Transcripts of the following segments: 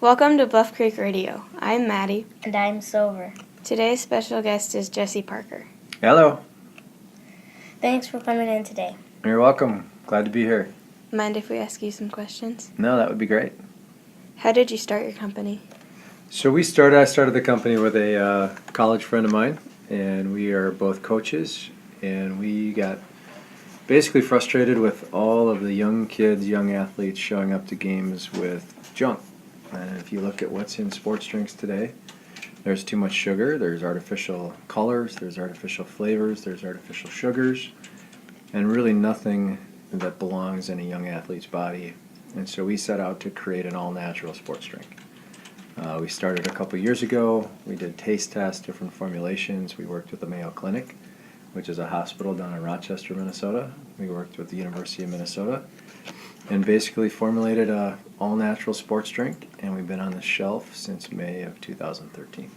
Welcome to Bluff Creek Radio. I'm Maddie. And I'm Silver. Today's special guest is Jesse Parker. Hello. Thanks for coming in today. You're welcome. Glad to be here. Mind if we ask you some questions? No, that would be great. How did you start your company? So I started the company with a college friend of mine, and we are both coaches, and we got basically frustrated with all of the young kids, young athletes showing up to games with junk. And if you look at what's in sports drinks today, there's too much sugar, there's artificial colors, there's artificial flavors, there's artificial sugars, and really nothing that belongs in a young athlete's body. And so we set out to create an all-natural sports drink. We started a couple years ago. We did taste tests, different formulations. We worked with the Mayo Clinic, which is a hospital down in Rochester, Minnesota. We worked with the University of Minnesota and basically formulated a all-natural sports drink, and we've been on the shelf since May of 2013.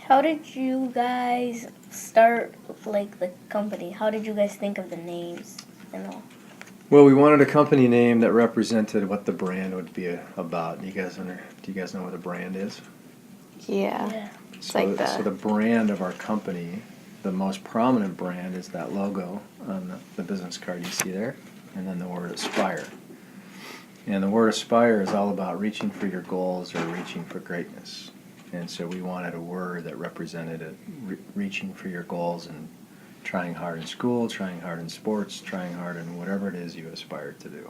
How did you guys start, the company? How did you guys think of the names and all? Well, we wanted a company name that represented what the brand would be about. Do you guys know what a brand is? Yeah. So the brand of our company, the most prominent brand, is that logo on the business card you see there, and then the word Aspire. And the word Aspire is all about reaching for your goals or reaching for greatness. And so we wanted a word that represented it, reaching for your goals and trying hard in school, trying hard in sports, trying hard in whatever it is you aspire to do.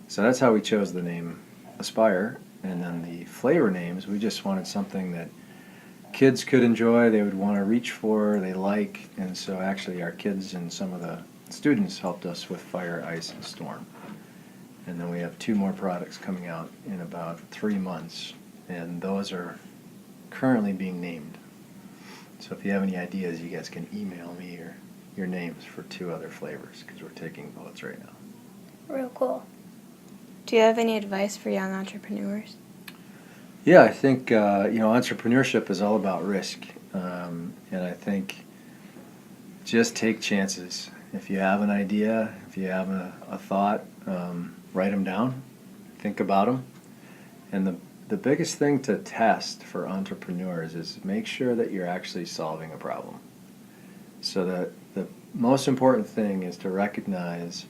So that's how we chose the name Aspire. And then the flavor names, we just wanted something that kids could enjoy, they would want to reach for, they like. And so actually our kids and some of the students helped us with Fire, Ice, and Storm. And then we have 2 more products coming out in about 3 months, and those are currently being named. So if you have any ideas, you guys can email me your names for 2 other flavors, because we're taking votes right now. Real cool. Do you have any advice for young entrepreneurs? Yeah, I think entrepreneurship is all about risk, and I think just take chances. If you have an idea, if you have a thought, write them down, think about them, and the biggest thing to test for entrepreneurs is make sure that you're actually solving a problem. So the most important thing is to recognize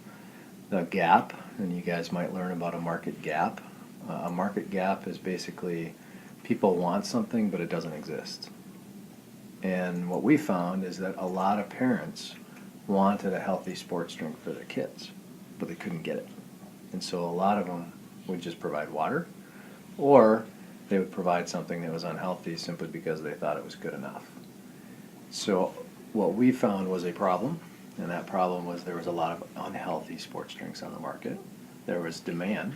the gap, and you guys might learn about a market gap. A market gap is basically people want something but it doesn't exist. And what we found is that a lot of parents wanted a healthy sports drink for their kids, but they couldn't get it. And so a lot of them would just provide water, or they would provide something that was unhealthy simply because they thought it was good enough. So what we found was a problem, and that problem was there was a lot of unhealthy sports drinks on the market. There was demand,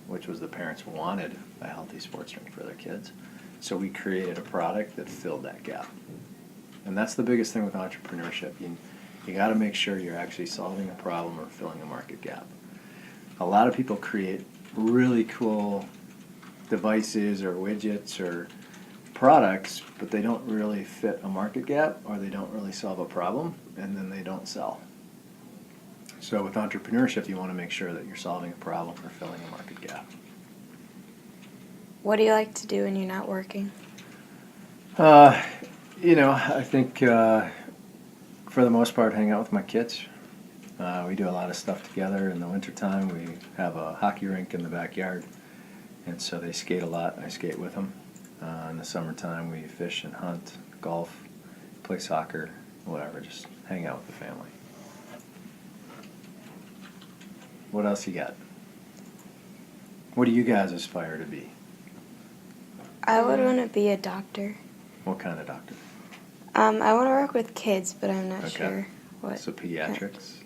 which was the parents wanted a healthy sports drink for their kids. So we created a product that filled that gap. And that's the biggest thing with entrepreneurship. You got to make sure you're actually solving a problem or filling a market gap. A lot of people create really cool devices or widgets or products, but they don't really fit a market gap, or they don't really solve a problem, and then they don't sell. So with entrepreneurship, you want to make sure that you're solving a problem or filling a market gap. What do you like to do when you're not working? I think for the most part, hang out with my kids. We do a lot of stuff together. In the wintertime, we have a hockey rink in the backyard, and so they skate a lot. I skate with them. In the summertime, we fish and hunt, golf, play soccer, whatever, just hang out with the family. What else you got? What do you guys aspire to be? I would want to be a doctor. What kind of doctor? I want to work with kids, but I'm not sure what. So pediatrics?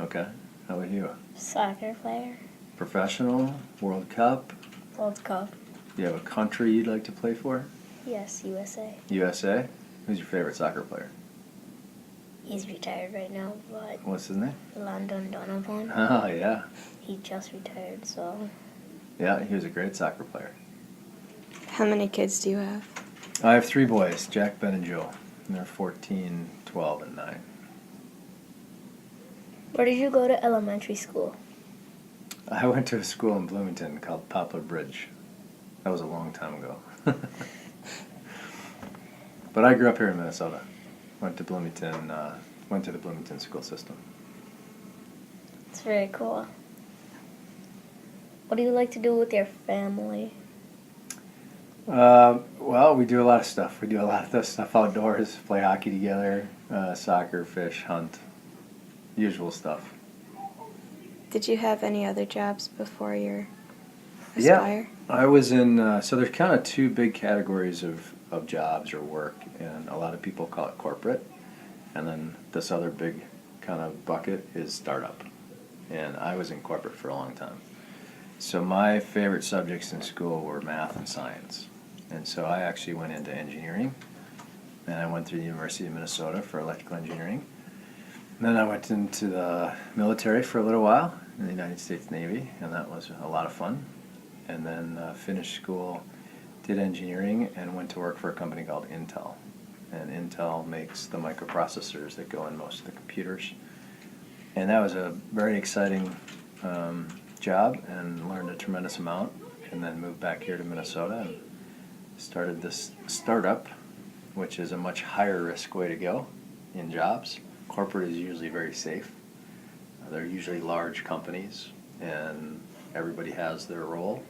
Okay. How about you? Soccer player. Professional? World Cup? World Cup. Do you have a country you'd like to play for? Yes, USA. USA? Who's your favorite soccer player? He's retired right now, but What's his name? London Donovan. Oh, yeah. He just retired, so. Yeah, he was a great soccer player. How many kids do you have? I have 3 boys, Jack, Ben, and Joe. And they're 14, 12, and 9. Where did you go to elementary school? I went to a school in Bloomington called Poplar Bridge. That was a long time ago. But I grew up here in Minnesota. Went to Bloomington. Went to the Bloomington school system. It's very cool. What do you like to do with your family? Well, we do a lot of stuff. We do a lot of this stuff outdoors. Play hockey together, soccer, fish, hunt, usual stuff. Did you have any other jobs before your Aspire? Yeah, I was in. So there's kind of two big categories of jobs or work, and a lot of people call it corporate, and then this other big kind of bucket is startup. And I was in corporate for a long time. So my favorite subjects in school were math and science. And so I actually went into engineering, and I went through the University of Minnesota for electrical engineering. And then I went into the military for a little while in the United States Navy, and that was a lot of fun. And then finished school, did engineering, and went to work for a company called Intel. And Intel makes the microprocessors that go in most of the computers. And that was a very exciting job, and learned a tremendous amount, and then moved back here to Minnesota and started this startup, which is a much higher risk way to go in jobs. Corporate is usually very safe. They're usually large companies, and everybody has their role.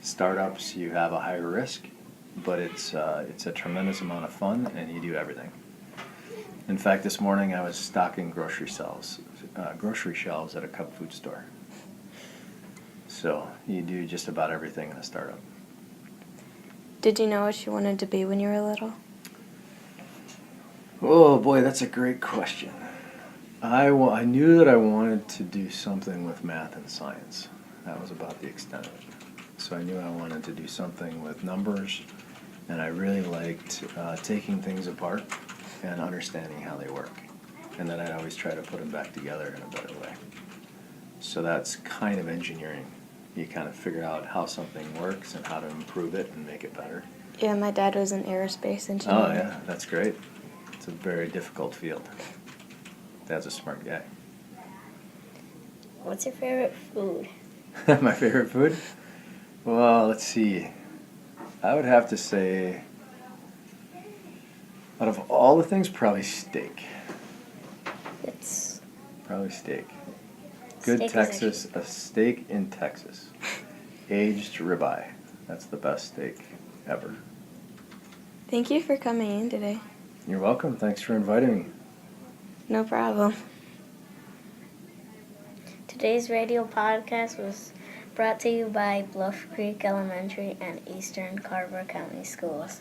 Startups, you have a higher risk, but it's a tremendous amount of fun, and you do everything. In fact, this morning I was stocking grocery shelves at a Cub food store. So you do just about everything in a startup. Did you know what you wanted to be when you were little? Oh boy, that's a great question. I knew that I wanted to do something with math and science. That was about the extent of it. So I knew I wanted to do something with numbers, and I really liked taking things apart and understanding how they work. And then I'd always try to put them back together in a better way. So that's kind of engineering. You kind of figure out how something works and how to improve it and make it better. Yeah, my dad was an aerospace engineer. Oh yeah, that's great. It's a very difficult field. Dad's a smart guy. What's your favorite food? My favorite food? Well, let's see. I would have to say, out of all the things, probably steak. It's Probably steak. Good Steak is Texas, a steak in Texas. Aged ribeye. That's the best steak ever. Thank you for coming in today. You're welcome. Thanks for inviting me. No problem. Today's radio podcast was brought to you by Bluff Creek Elementary and Eastern Carver County Schools.